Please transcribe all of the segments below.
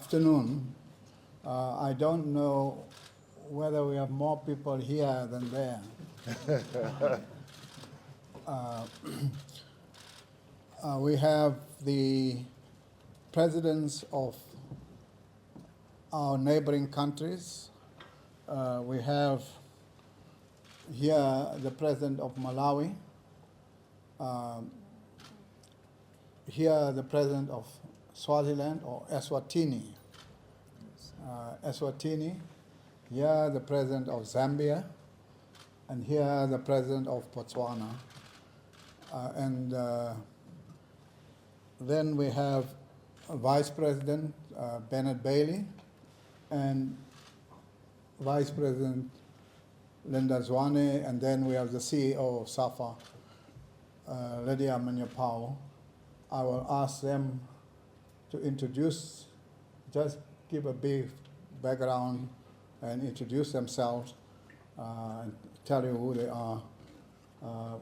afternoon. I don't know whether we have more people here than there. We have the presidents of our neighboring countries. We have here the president of Malawi, here the president of Swaziland or Eswatini, here the president of Zambia, and here the president of Botswana. Then we have Vice President Bennett Bailey and Vice President Linda Zwane, and then we have the CEO of SAFA, Lydia Manyapau. I will ask them to introduce, just give a brief background and introduce themselves and tell you who they are.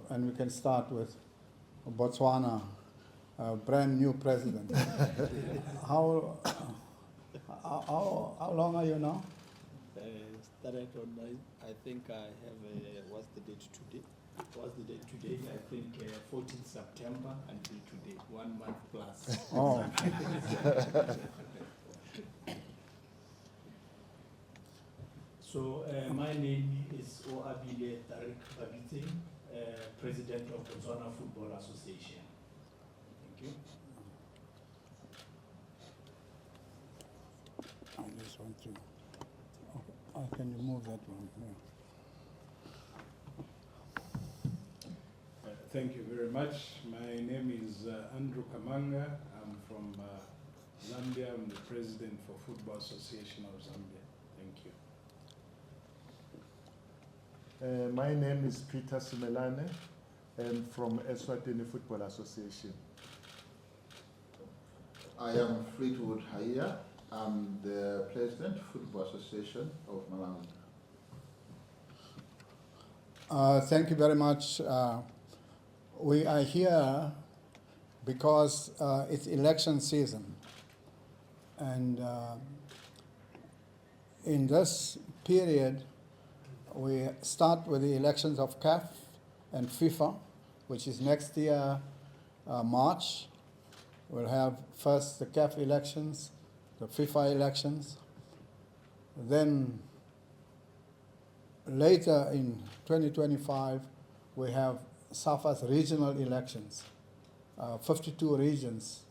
And we can start with Botswana, brand new president. How long are you now? Started on, I think I have, what's the date today? What's the date today? I think 14th September until today, 1 month plus. Oh. So my name is Oabile Tarik Babiti, President of Botswana Football Association. Thank you. I just want to. Okay. Can you move that one? Yeah. Thank you very much. My name is Andrew Kamanga. I'm from Zambia. I'm the president for Football Association of Zambia. Thank you. My name is Peter Simelane. I'm from Eswatini Football Association. I am Fleetwood Haya. I'm the President, Football Association of Malawi. Thank you very much. We are here because it's election season. And in this period, we start with the elections of CAF and FIFA, which is next year, March. We'll have first the CAF elections, the FIFA elections. Then later in 2025, we have SAFA's regional elections. 52 regions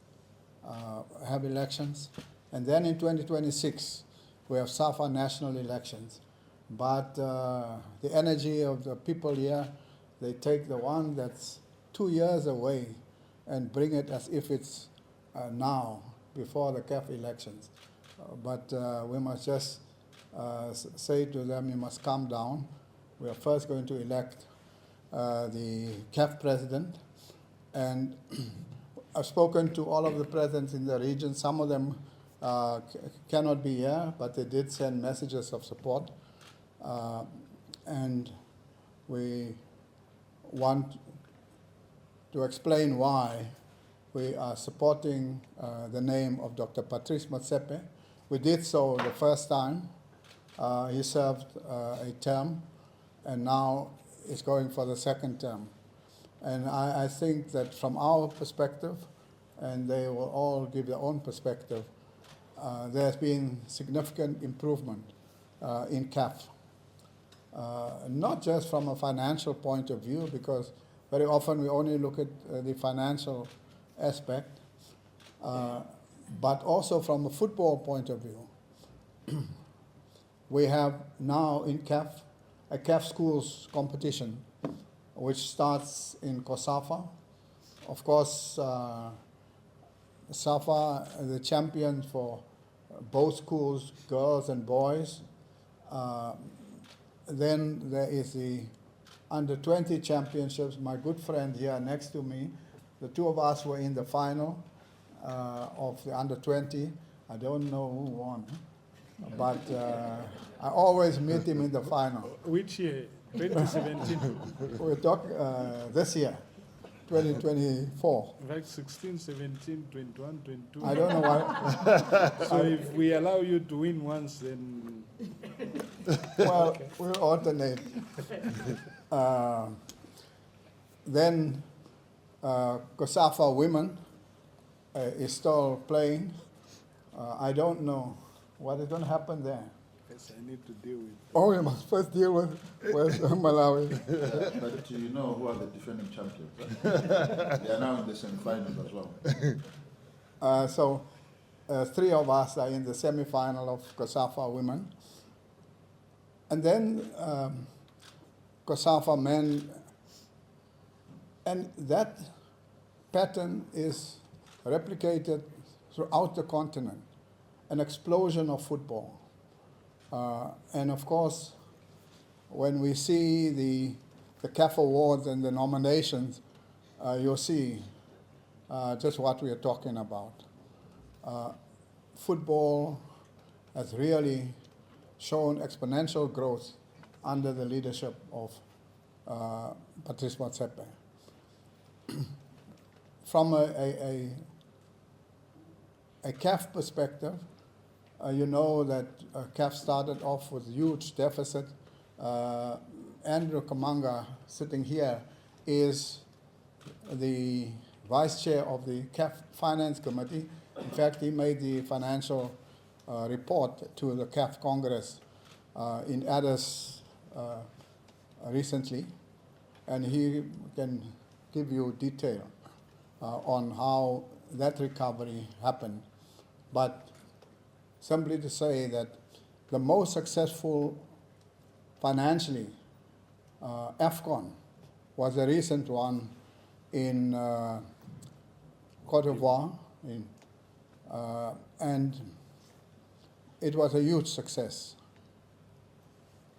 have elections. And then in 2026, we have SAFA national elections. But the energy of the people here, they take the one that's 2 years away and bring it as if it's now, before the CAF elections. But we must just say to them, you must calm down. We are first going to elect the CAF president. And I've spoken to all of the presidents in the region. Some of them cannot be here, but they did send messages of support. And we want to explain why we are supporting the name of Dr. Patrice Motsepe. We did so the first time. He served a term, and now is going for the second term. And I think that from our perspective, and they will all give their own perspective, there's been significant improvement in CAF. Not just from a financial point of view, because very often we only look at the financial aspect, but also from a football point of view. We have now in CAF a CAF schools competition, which starts in Cosafa. Of course, SAFA, the champion for both schools, girls and boys. Then there is the under-20 championships. My good friend here next to me, the two of us were in the final of the under-20. I don't know who won, but I always meet him in the final. Which year? 2017? We're talking this year, 2024. Like 16, 17, 21, 22. I don't know why. So if we allow you to win once, then Well, we'll alternate. Then Cosafa women is still playing. I don't know what is going to happen there. yes, I need to deal with. Oh, we must first deal with Malawi. But do you know who are the defending champions? They are now in the semi-finals as well. So three of us are in the semi-final of Cosafa women. And then Cosafa men, and that pattern is replicated throughout the continent, an explosion of football. And of course, when we see the CAF awards and the nominations, you'll see just what we are talking about. Football has really shown exponential growth under the leadership of Patrice Motsepe. From a CAF perspective, you know that CAF started off with a huge deficit. Andrew Kamanga, sitting here, is the vice chair of the CAF Finance Committee. In fact, he made the financial report to the CAF Congress in Addis recently, and he can give you detail on how that recovery happened. But simply to say that the most successful financially, AFCON was a recent one in Cote d'Ivoire, and it was a huge success.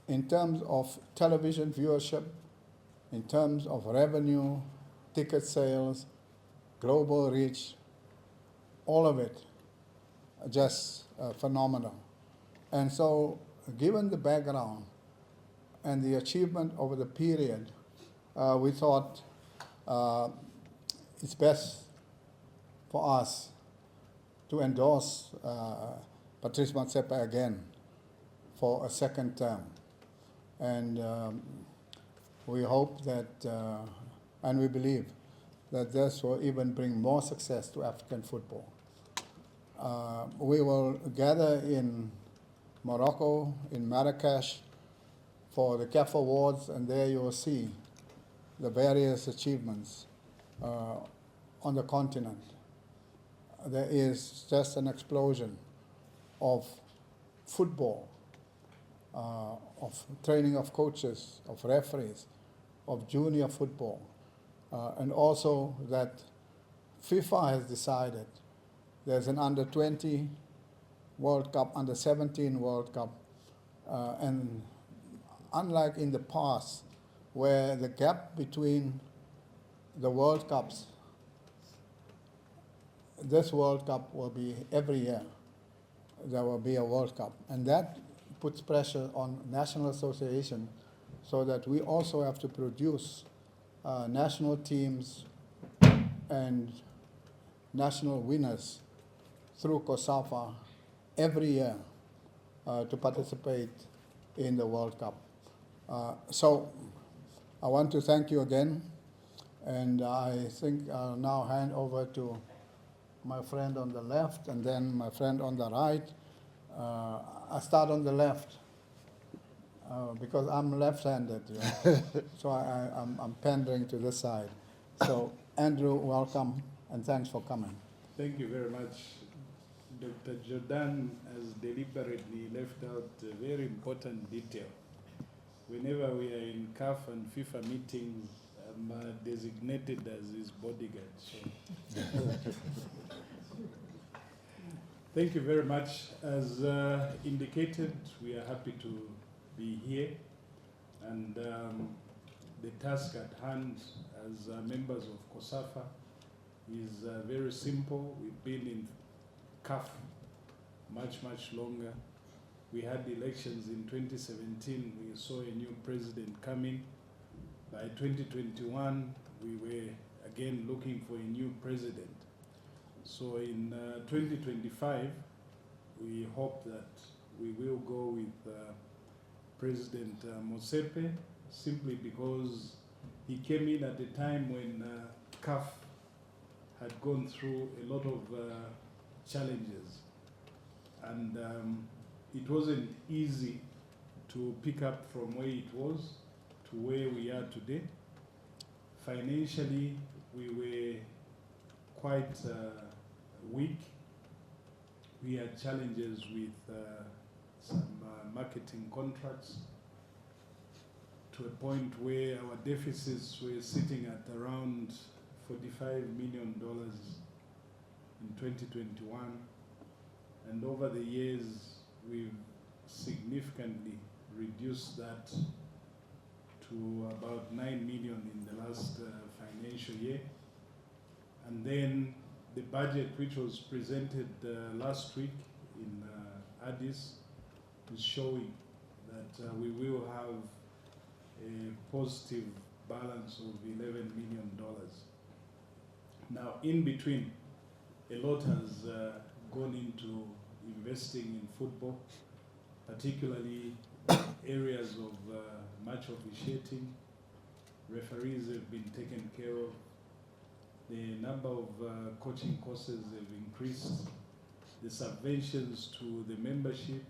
In terms of television viewership, in terms of revenue, ticket sales, global reach, all of it just phenomenal. And so, given the background and the achievement over the period, we thought it's best for us to endorse Patrice Motsepe again for a second term. And we hope that, and we believe, that this will even bring more success to African football. We will gather in Morocco, in Marrakesh, for the CAF Awards, and there you will see the various achievements on the continent. There is just an explosion of football, of training of coaches, of referees, of junior football, and also that FIFA has decided there's an under-20 World Cup, under-17 World Cup, and unlike in the past, where the gap between the World Cups, this World Cup will be every year. There will be a World Cup, and that puts pressure on national association, so that we also have to produce national teams and national winners through Cosafa every year to participate in the World Cup. So I want to thank you again, and I think I'll now hand over to my friend on the left and then my friend on the right. I start on the left because I'm left-handed, so I'm pandering to this side. So Andrew, welcome and thanks for coming. Thank you very much. Dr. Jordaan has deliberately left out a very important detail. Whenever we are in CAF and FIFA meetings, I'm designated as his bodyguard. So. Thank you very much. As indicated, we are happy to be here, and the task at hand as members of Cosafa is very simple. We've been in CAF much longer. We had elections in 2017. We saw a new president coming. By 2021, we were again looking for a new president. So in 2025, we hope that we will go with President Motsepe, simply because he came in at a time when CAF had gone through a lot of challenges, and it wasn't easy to pick up from where it was to where we are today. Financially, we were quite weak. We had challenges with some marketing contracts, to a point where our deficits were sitting at around $45 million in 2021. And over the years, we've significantly reduced that to about 9 million in the last financial year. And then the budget, which was presented last week in Addis, is showing that we will have a positive balance of $11 million. Now, in between, a lot has gone into investing in football, particularly areas of match officiating. Referees have been taken care of. The number of coaching courses have increased. The subventions to the membership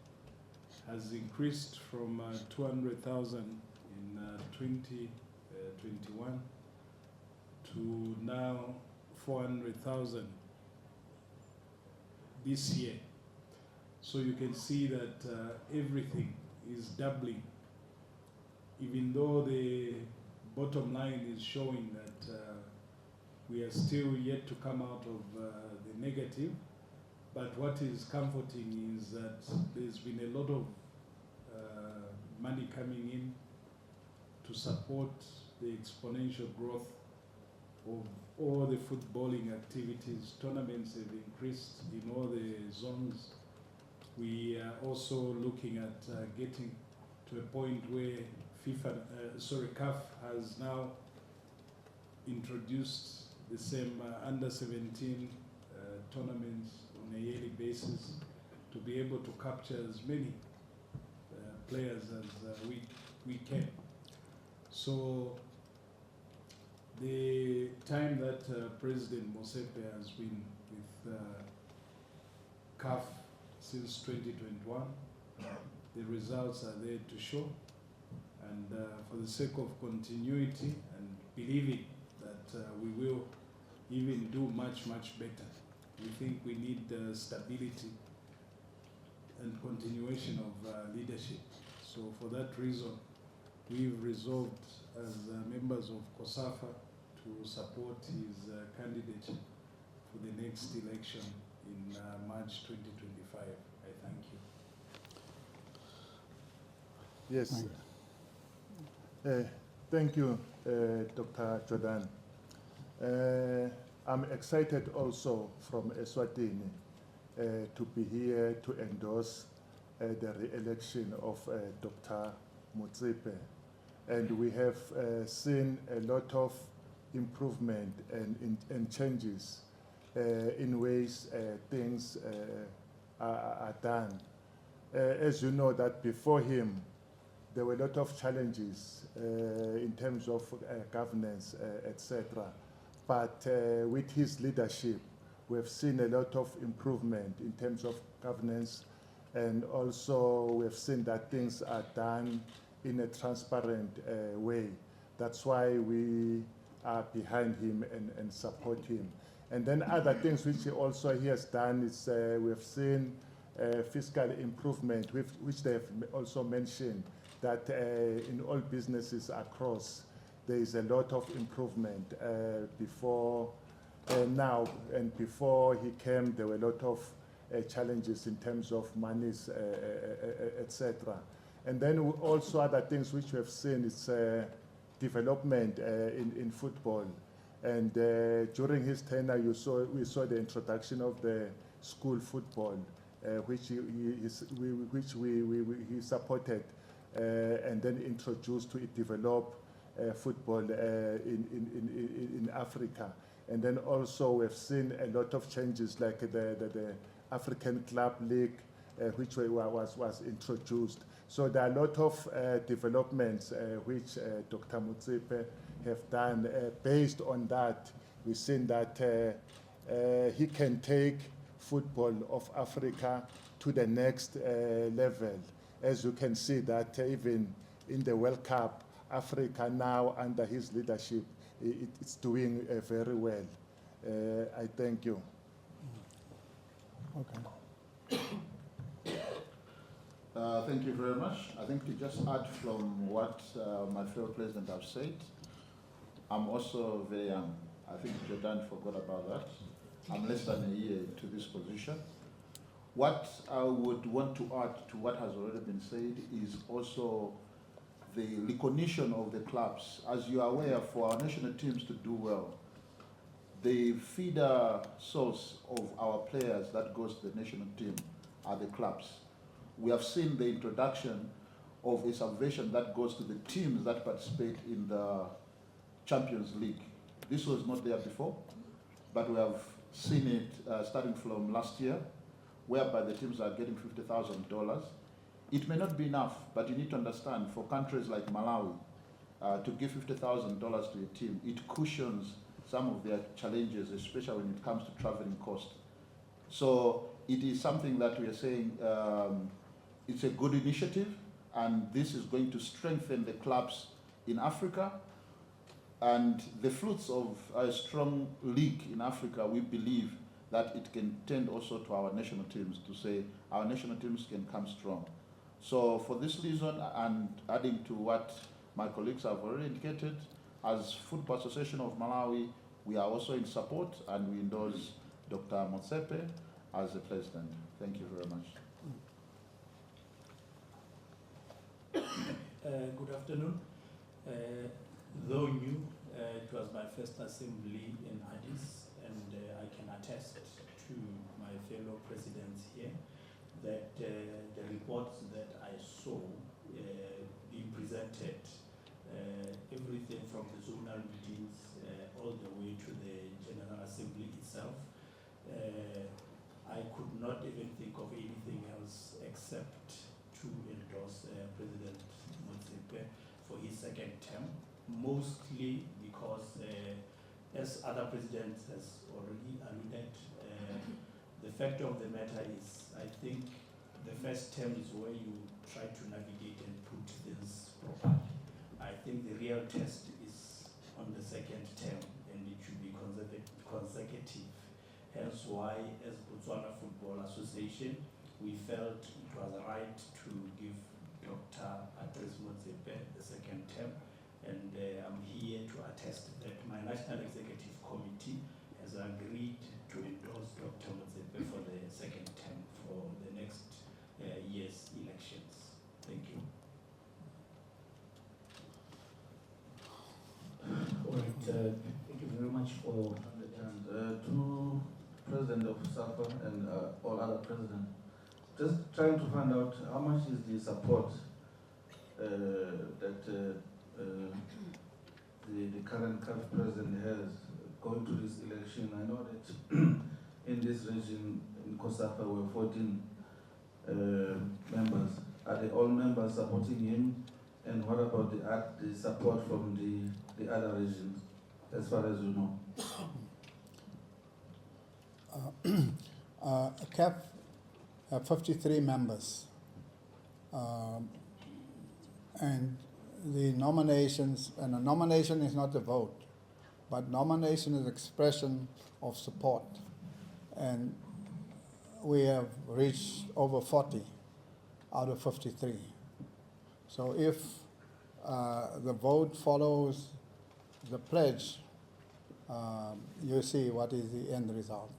has increased from 200,000 in 2021 to now 400,000 this year. So you can see that everything is doubling, even though the bottom line is showing that we are still yet to come out of the negative. But what is comforting is that there's been a lot of money coming in to support the exponential growth of all the footballing activities. Tournaments have increased in all the zones. We are also looking at getting to a point where CAF has now introduced the same under-17 tournaments on a yearly basis to be able to capture as many players as we can. So the time that President Motsepe has been with CAF since 2021, the results are there to show. And for the sake of continuity and believing that we will even do much, much better, we think we need stability and continuation of leadership. So for that reason, we've resolved as members of Cosafa to support his candidature for the next election in March 2025. I thank you. Yes. Thank you, Dr. Jordaan. I'm excited also from Eswatini to be here to endorse the re-election of Dr. Motsepe. And we have seen a lot of improvement and changes in ways things are done. As you know, that before him, there were a lot of challenges in terms of governance, etc. But with his leadership, we've seen a lot of improvement in terms of governance, and also we've seen that things are done in a transparent way. That's why we are behind him and support him. And then other things which he has done is we've seen fiscal improvement, which they have also mentioned, that in all businesses across, there is a lot of improvement before now, and before he came, there were a lot of challenges in terms of monies, etc. And then also other things which we have seen is development in football. And during his tenure, we saw the introduction of the school football, which he supported and then introduced to develop football in Africa. And then also we've seen a lot of changes like the African Club League, which was introduced. So there are a lot of developments which Dr. Motsepe have done. Based on that, we've seen that he can take football of Africa to the next level. As you can see that even in the World Cup, Africa now under his leadership, it's doing very well. I thank you. Okay. Thank you very much. I think to just add from what my fellow president have said, I'm also very young. I think Jordaan forgot about that. I'm less than a year to this position. What I would want to add to what has already been said is also the recognition of the clubs. As you are aware, for our national teams to do well, the feeder source of our players that goes to the national team are the clubs. We have seen the introduction of a salvation that goes to the teams that participate in the Champions League. This was not there before, but we have seen it starting from last year, whereby the teams are getting $50,000. It may not be enough, but you need to understand for countries like Malawi, to give $50,000 to a team, it cushions some of their challenges, especially when it comes to traveling cost. So it is something that we are saying it's a good initiative, and this is going to strengthen the clubs in Africa. And the fruits of a strong league in Africa, we believe that it can tend also to our national teams to say our national teams can come strong. So for this reason, and adding to what my colleagues have already indicated, as Football Association of Malawi, we are also in support, and we endorse Dr. Motsepe as the president. Thank you very much. Good afternoon. Though new, it was my first assembly in Addis, and I can attest to my fellow presidents here that the reports that I saw being presented, everything from the zonal meetings all the way to the General Assembly itself, I could not even think of anything else except to endorse President Motsepe for his second term, mostly because, as other presidents has already alluded, the fact of the matter is, I think the first term is where you try to navigate and put things properly. I think the real test is on the second term, and it should be consecutive. Hence why, as Botswana Football Association, we felt it was right to give Dr. Patrice Motsepe the second term, and I'm here to attest that my National Executive Committee has agreed to endorse Dr. Motsepe for the second term for the next year's elections. Thank you. All right, thank you very much for and to President of SAFA and all other presidents. Just trying to find out how much is the support that the current CAF president has going to this election. I know that in this region, in Cosafa, we're 14 members. Are they all members supporting him? And what about the support from the other regions, as far as you know? CAF have 53 members. And the nominations, and a nomination is not a vote, but nomination is expression of support. And we have reached over 40 out of 53. So if the vote follows the pledge, you see what is the end result.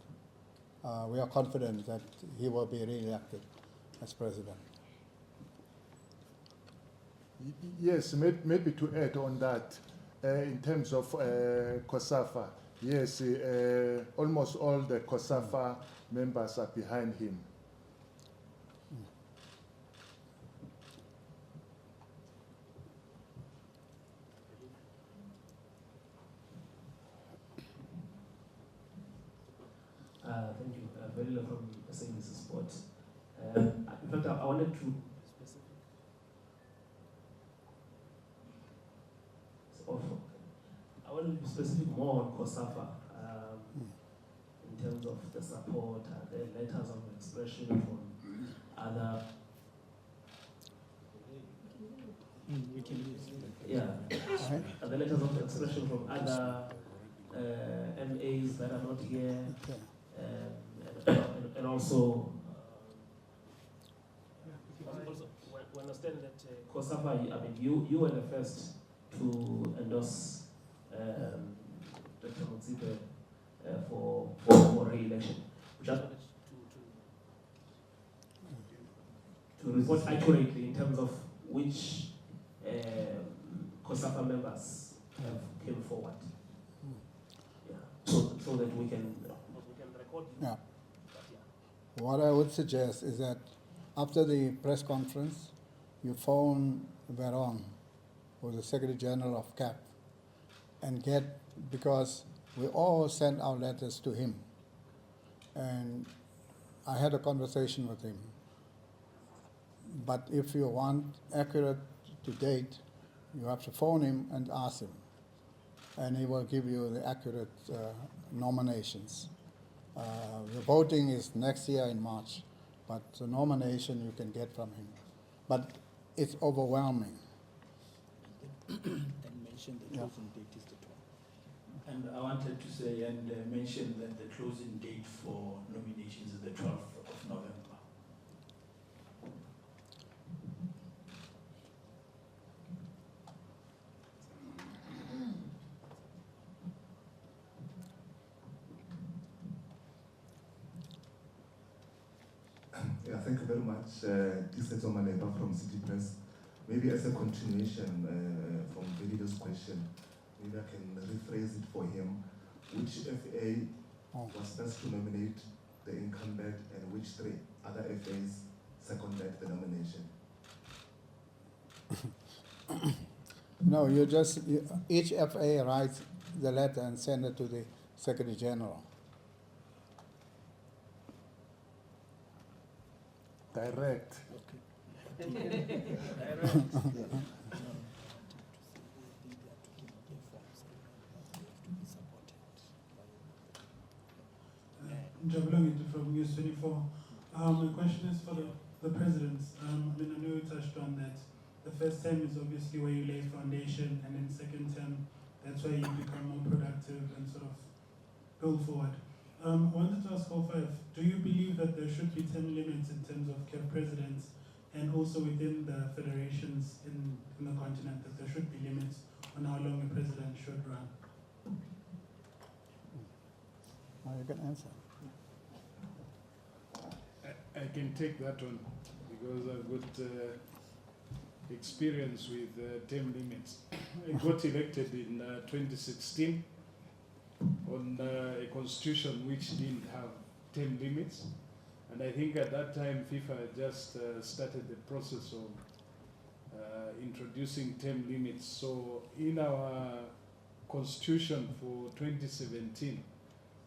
We are confident that he will be re-elected as president. Yes, maybe to add on that, in terms of Cosafa, yes, almost all the Cosafa members are behind him. Velila from SABC Sport. In fact, I wanted to be specific more on Cosafa in terms of the support, the letters of expression from other. We can use the letters of expression from other MAs that are not here, and also we understand that Cosafa, I mean, you were the first to endorse Dr. Motsepe for re-election. Which I wanted to report accurately in terms of which Cosafa members came forward. So that we can record. Yeah. What I would suggest is that after the press conference, you phone Veron, who's the Secretary General of CAF, and because we all sent our letters to him. And I had a conversation with him. But if you want accurate to date, you have to phone him and ask him. And he will give you the accurate nominations. The voting is next year in March, but the nomination you can get from him. But it's overwhelming. And mention the closing date is the 12th. And I wanted to say and mention that the closing date for nominations is the 12th of November. Yeah, thank you very much. This is Omaleba from City Press. Maybe as a continuation from David's question, maybe I can rephrase it for him. Which FA was best to nominate the incumbent and which three other FAs seconded the nomination? No, each FA writes the letter and send it to the Secretary General. Direct. Jabulong from News 24. My question is for the presidents. I know you touched on that. The first term is obviously where you lay foundation, and then second term, that's where you become more productive and sort of build forward. I wanted to ask all five, do you believe that there should be term limits in terms of CAF presidents and also within the federations in the continent, that there should be limits on how long a president should run? You can answer. I can take that one because I've got experience with term limits. I got elected in 2016 on a constitution which didn't have term limits. And I think at that time FIFA had just started the process of introducing term limits. So in our constitution for 2017,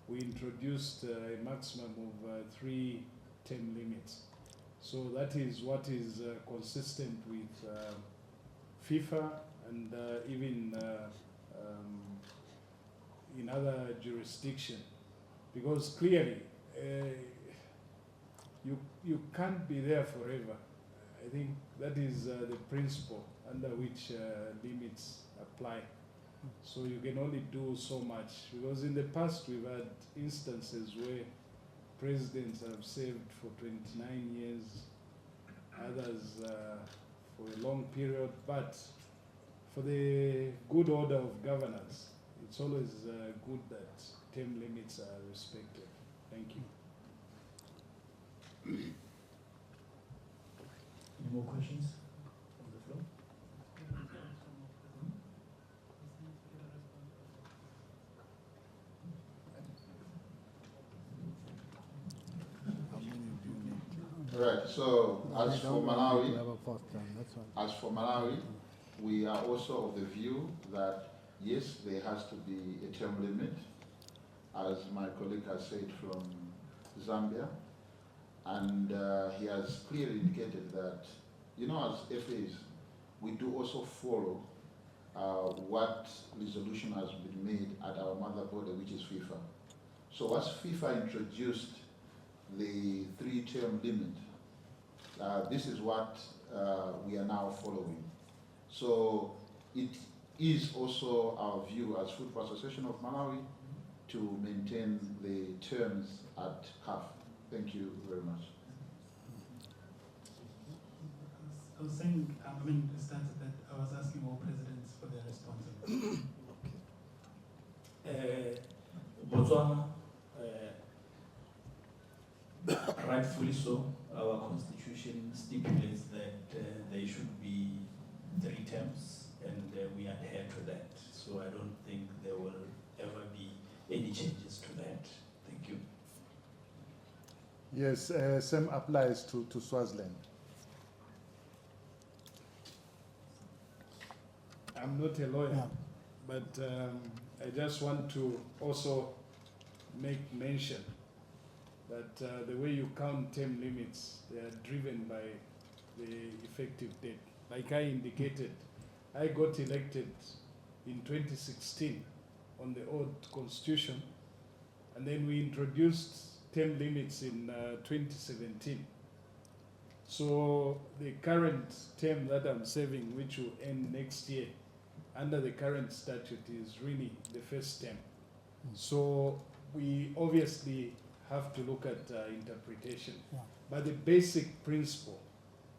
we introduced a maximum of 3 term limits. So that is what is consistent with FIFA and even in other jurisdictions. Because clearly, you can't be there forever. I think that is the principle under which limits apply. So you can only do so much, because in the past we've had instances where presidents have served for 29 years, others for a long period, but for the good order of governance, it's always good that term limits are respected. Thank you. Any more questions from the floor? Right, so as for Malawi, we are also of the view that yes, there has to be a term limit, as my colleague has said from Zambia, and he has clearly indicated that, you know, as FAs, we do also follow what resolution has been made at our mother body, which is FIFA. So as FIFA introduced the 3-term limit, this is what we are now following. So it is also our view as Football Association of Malawi to maintain the terms at CAF. Thank you very much. I was saying, I mean, it started that I was asking all presidents for their responses. Botswana, rightfully so, our constitution stipulates that there should be 3 terms, and we adhere to that. So I don't think there will ever be any changes to that. Thank you. Yes, same applies to Swaziland. I'm not a lawyer, Yeah. but I just want to also make mention that the way you count term limits, they are driven by the effective date. Like I indicated, I got elected in 2016 on the old constitution, and then we introduced term limits in 2017. So the current term that I'm serving, which will end next year, under the current statute, is really the first term. So we obviously have to look at interpretation. Yeah. But the basic principle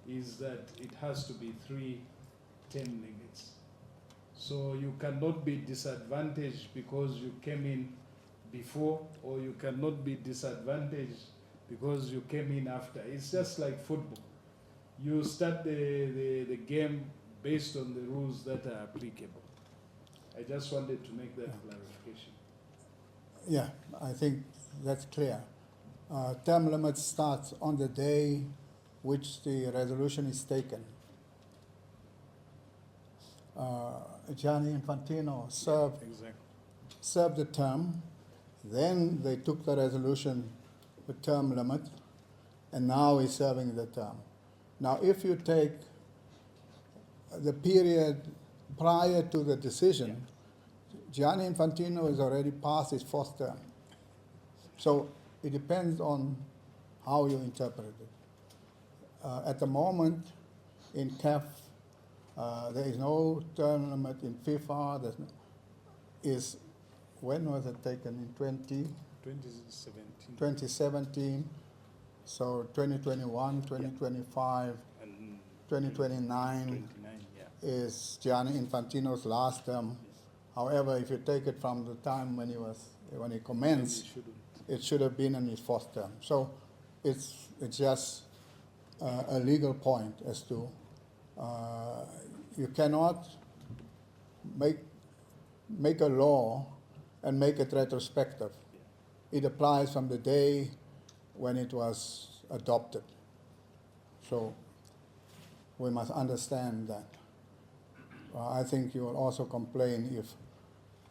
is that it has to be 3 term limits. So you cannot be disadvantaged because you came in before, or you cannot be disadvantaged because you came in after. It's just like football. You start the game based on the rules that are applicable. I just wanted to make that clarification. Yeah, I think that's clear. Term limit starts on the day which the resolution is taken. Gianni Infantino served the term, then they took the resolution, the term limit, and now he's serving the term. Now, if you take the period prior to the decision, Gianni Infantino has already passed his 4th term. So it depends on how you interpret it. At the moment, in CAF, there is no term limit. In FIFA. When was it taken? In 2017. So 2021, 2025, And 2029 is Gianni Infantino's last term. However, if you take it from the time when he commenced, it should have been in his 4th term. So it's just a legal point as to you cannot make a law and make it retrospective. It applies from the day when it was adopted. So we must understand that. I think you will also complain if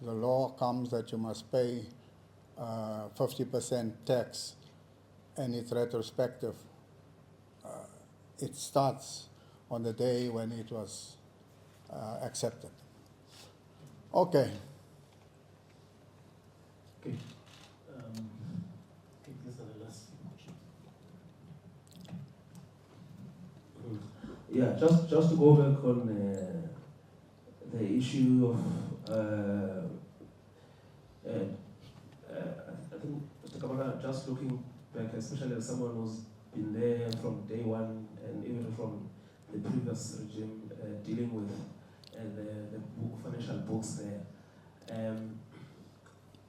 the law comes that you must pay 50% tax and it's retrospective. It starts on the day when it was accepted. Okay. Okay. I think these are the last few questions. Yeah, just to go back on the issue of I think Mr. Kamara, just looking back, especially as someone who's been there from day one and even from the previous regime, dealing with the financial books there.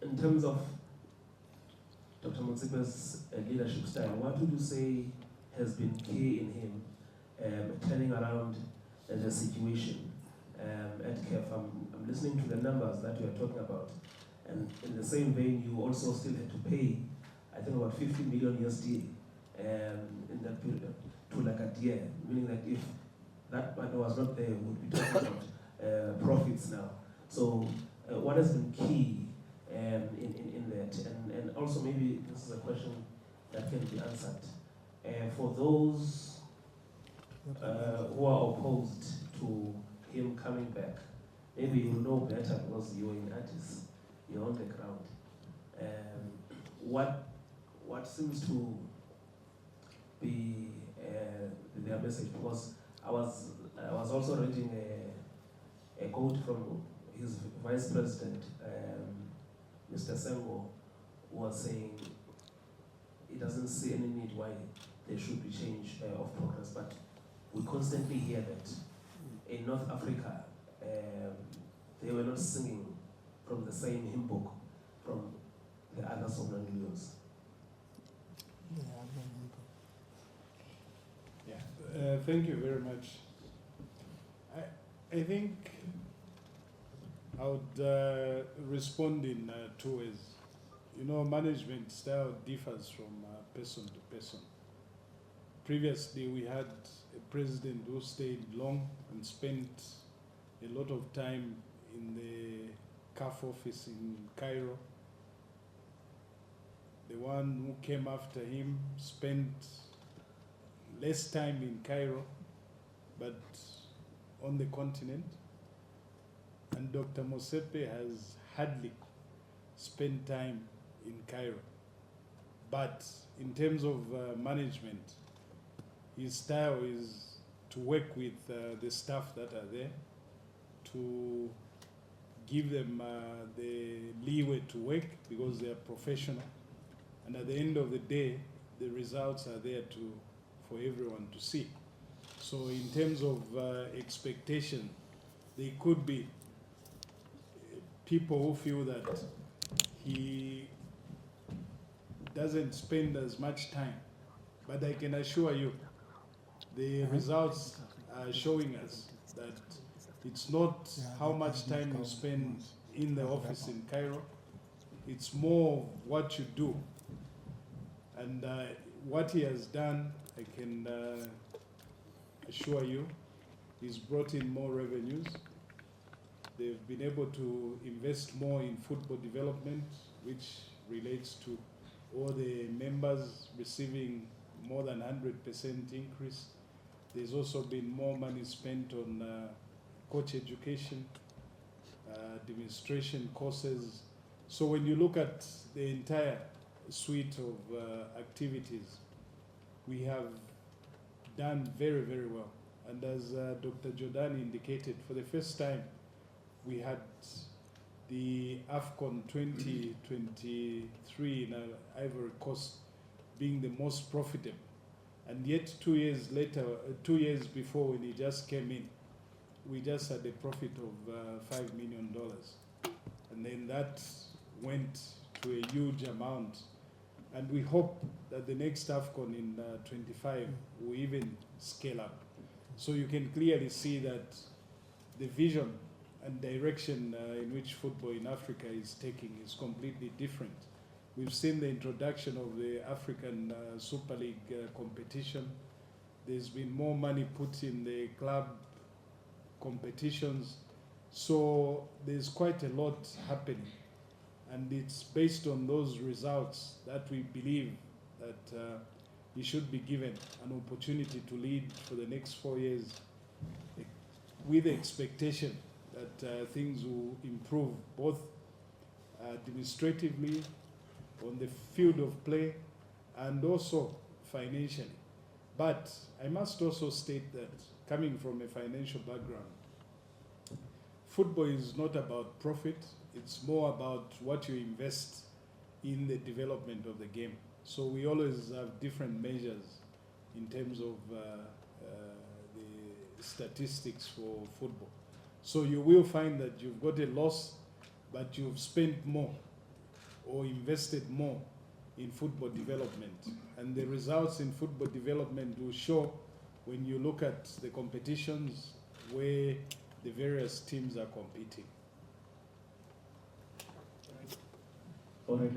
In terms of Dr. Motsepe's leadership style, what would you say has been key in him turning around the situation at CAF? I'm listening to the numbers that you are talking about, and in the same vein, you also still had to pay, I think, about 50 million USD in that period to Lagadia, meaning that if that money was not there, we would be talking about profits now. So what has been key in that? And also maybe this is a question that can be answered. For those who are opposed to him coming back, maybe you know better because you're in Addis, you're on the ground. What seems to be their message? Because I was also reading a quote from his vice president, Mr. Sengo, who was saying he doesn't see any need why there should be change of progress, but we constantly hear that in North Africa they were not singing from the same hymn book from the other sovereign unions. Yeah, thank you very much. I think I would respond in 2 ways. You know, management style differs from person to person. Previously, we had a president who stayed long and spent a lot of time in the CAF office in Cairo. The one who came after him spent less time in Cairo, but on the continent. And Dr. Motsepe has hardly spent time in Cairo. But in terms of management, his style is to work with the staff that are there, to give them the leeway to work because they are professional. And at the end of the day, the results are there for everyone to see. So in terms of expectation, there could be people who feel that he doesn't spend as much time. But I can assure you, the results are showing us that it's not how much time you spend in the office in Cairo, it's more what you do. And what he has done, I can assure you, he's brought in more revenues. They've been able to invest more in football development, which relates to all the members receiving more than 100% increase. There's also been more money spent on coach education, demonstration courses. So when you look at the entire suite of activities, we have done very, very well. And as Dr. Jordaan indicated, for the first time, we had the AFCON 2023 in Ivory Coast being the most profitable. And yet 2 years later, 2 years before when he just came in, we just had a profit of $5 million. And then that went to a huge amount. And we hope that the next AFCON in 25 will even scale up. So you can clearly see that the vision and direction in which football in Africa is taking is completely different. We've seen the introduction of the African Super League competition. There's been more money put in the club competitions. So there's quite a lot happening. And it's based on those results that we believe that he should be given an opportunity to lead for the next 4 years with the expectation that things will improve both administratively, on the field of play, and also financially. But I must also state that coming from a financial background, football is not about profit, it's more about what you invest in the development of the game. So we always have different measures in terms of the statistics for football. So you will find that you've got a loss, but you've spent more or invested more in football development. And the results in football development will show when you look at the competitions where the various teams are competing. All right,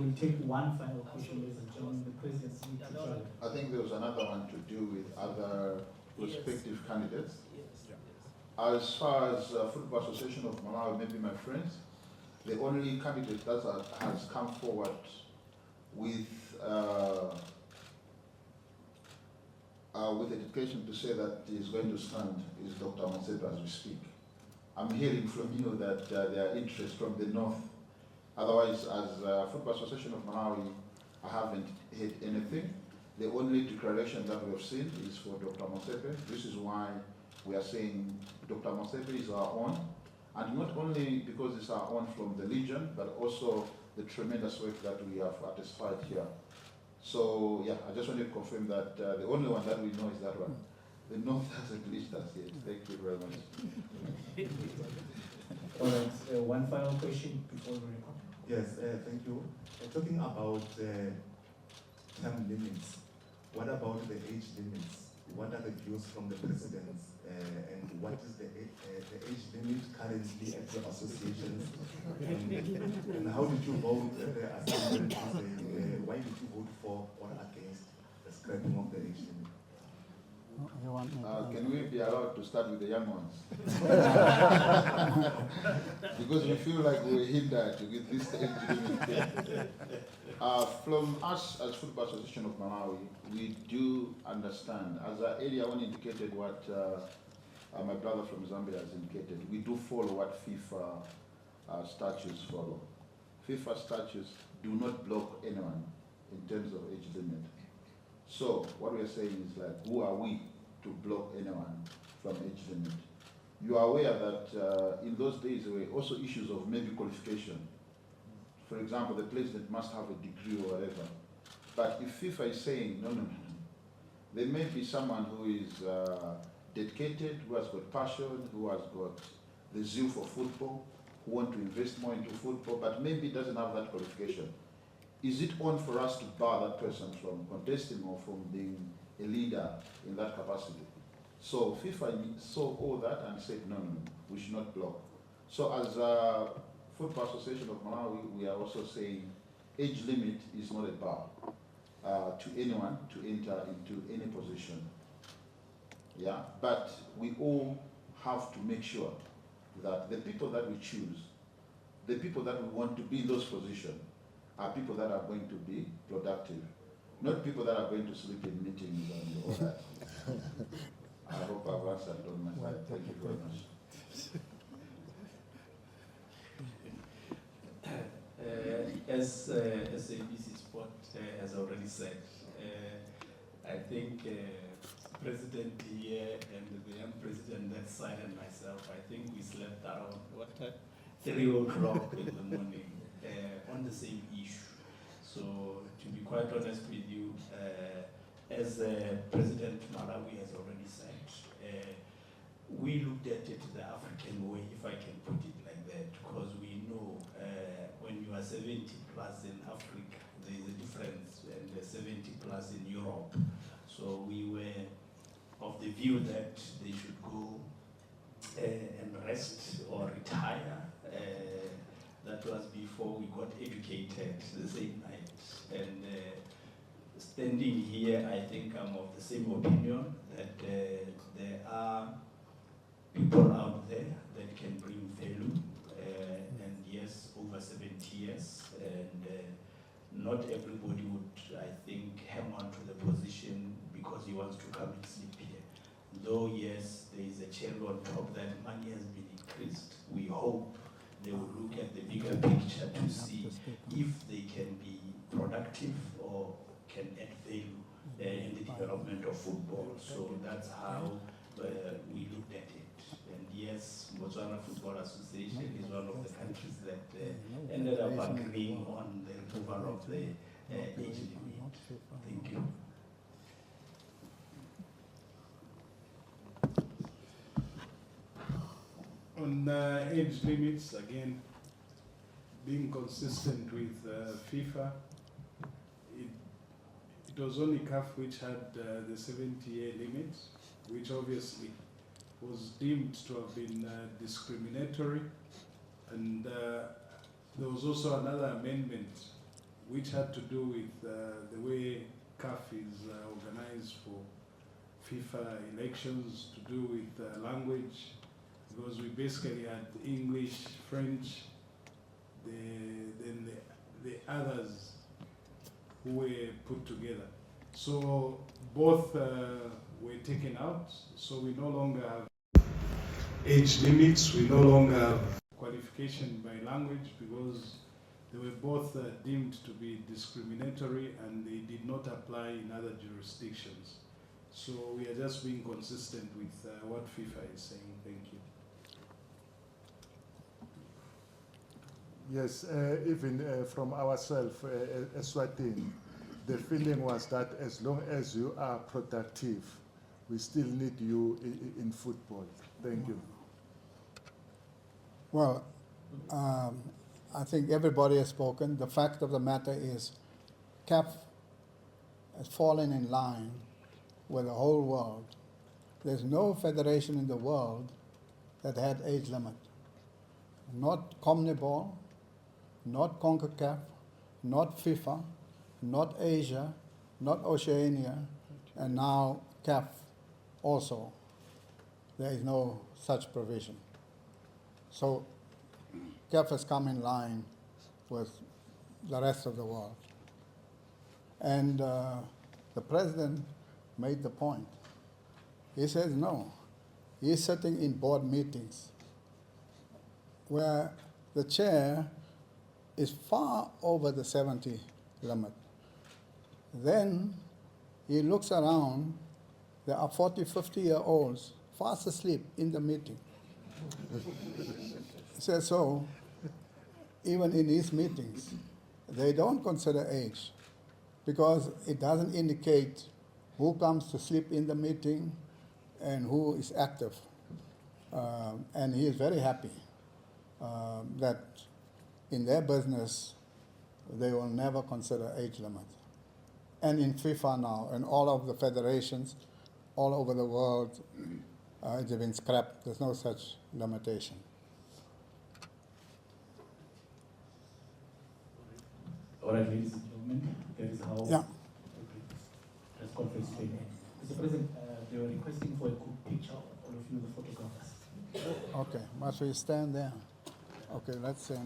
we'll take one final question, ladies and gentlemen. The president's need to travel. I think there was another one to do with other prospective candidates. As far as Football Association of Malawi, maybe my friends, the only candidate that has come forward with the dedication to say that he is going to stand is Dr. Motsepe as we speak. I'm hearing from you that there are interest from the north. Otherwise, as Football Association of Malawi, I haven't heard anything. The only declaration that we have seen is for Dr. Motsepe. This is why we are saying Dr. Motsepe is our own, and not only because it's our own from the Legion, but also the tremendous work that we have attested here. So yeah, I just wanted to confirm that the only one that we know is that one. The North hasn't reached us yet. Thank you very much. All right, one final question before we wrap up. Yes, thank you. Talking about term limits, what about the age limits? What are the views from the presidents? And what is the age limit currently at your associations? And how did you vote at the assembly? Why did you vote for or against the scrapping of the age limit? Can we be allowed to start with the young ones? Because we feel like we're hindered with this age limit. From us as Football Association of Malawi, we do understand, as earlier one indicated what my brother from Zambia has indicated, we do follow what FIFA statutes follow. FIFA statutes do not block anyone in terms of age limit. So what we are saying is like, who are we to block anyone from age limit? You are aware that in those days there were also issues of maybe qualification. For example, the president must have a degree or whatever. But if FIFA is saying, no, there may be someone who is dedicated, who has got passion, who has got the zeal for football, who want to invest more into football, but maybe doesn't have that qualification. Is it on for us to bar that person from contesting or from being a leader in that capacity? So FIFA saw all that and said, no, we should not block. So as a Football Association of Malawi, we are also saying age limit is not a bar to anyone to enter into any position. Yeah, but we all have to make sure that the people that we choose, the people that we want to be in those positions, are people that are going to be productive, not people that are going to sleep in meetings and all that. I hope I've answered on my side. Thank you very much. As ABC Sport has already said, I think President here and the young president that side and myself, I think we slept around 3 o'clock in the morning on the same issue. So to be quite honest with you, as President Malawi has already said, we looked at it the African way, if I can put it like that, because we know when you are 70 plus in Africa, there is a difference, and 70 plus in Europe. So we were of the view that they should go and rest or retire. That was before we got educated the same night. And standing here, I think I'm of the same opinion that there are people out there that can bring value, and yes, over 70 years, and not everybody would, I think, hang on to the position because he wants to come and sleep here. Though yes, there is a cherry on top that money has been increased, we hope they will look at the bigger picture to see if they can be productive or can add value in the development of football. So that's how we looked at it. And yes, Botswana Football Association is one of the countries that ended up agreeing on the removal of the age limit. Thank you. On age limits, again, being consistent with FIFA, it was only CAF which had the 70-year limit, which obviously was deemed to have been discriminatory. And there was also another amendment which had to do with the way CAF is organized for FIFA elections, to do with language, because we basically had English, French, then the others who were put together. So both were taken out, so we no longer have age limits, we no longer have qualification by language, because they were both deemed to be discriminatory and they did not apply in other jurisdictions. So we are just being consistent with what FIFA is saying. Thank you. Yes, even from ourselves, Eswatini, the feeling was that as long as you are productive, we still need you in football. Thank you. Well, I think everybody has spoken. The fact of the matter is CAF has fallen in line with the whole world. There's no federation in the world that had age limit. Not CONMEBOL, not CONCACAF, not FIFA, not Asia, not Oceania, and now CAF also. There is no such provision. So CAF has come in line with the rest of the world. And the president made the point. He says no. He's sitting in board meetings where the chair is far over the 70 limit. Then he looks around, there are 40, 50-year-olds fast asleep in the meeting. He says so, even in his meetings, they don't consider age because it doesn't indicate who comes to sleep in the meeting and who is active. And he is very happy that in their business, they will never consider age limit. And in FIFA now, and all of the federations all over the world, it's been scrapped. There's no such limitation. All right, ladies and gentlemen, that is how Yeah. press conference will end. Mr. President, they were requesting for a group picture of all of you, the photographers. Okay, must we stand there? Okay, let's stand.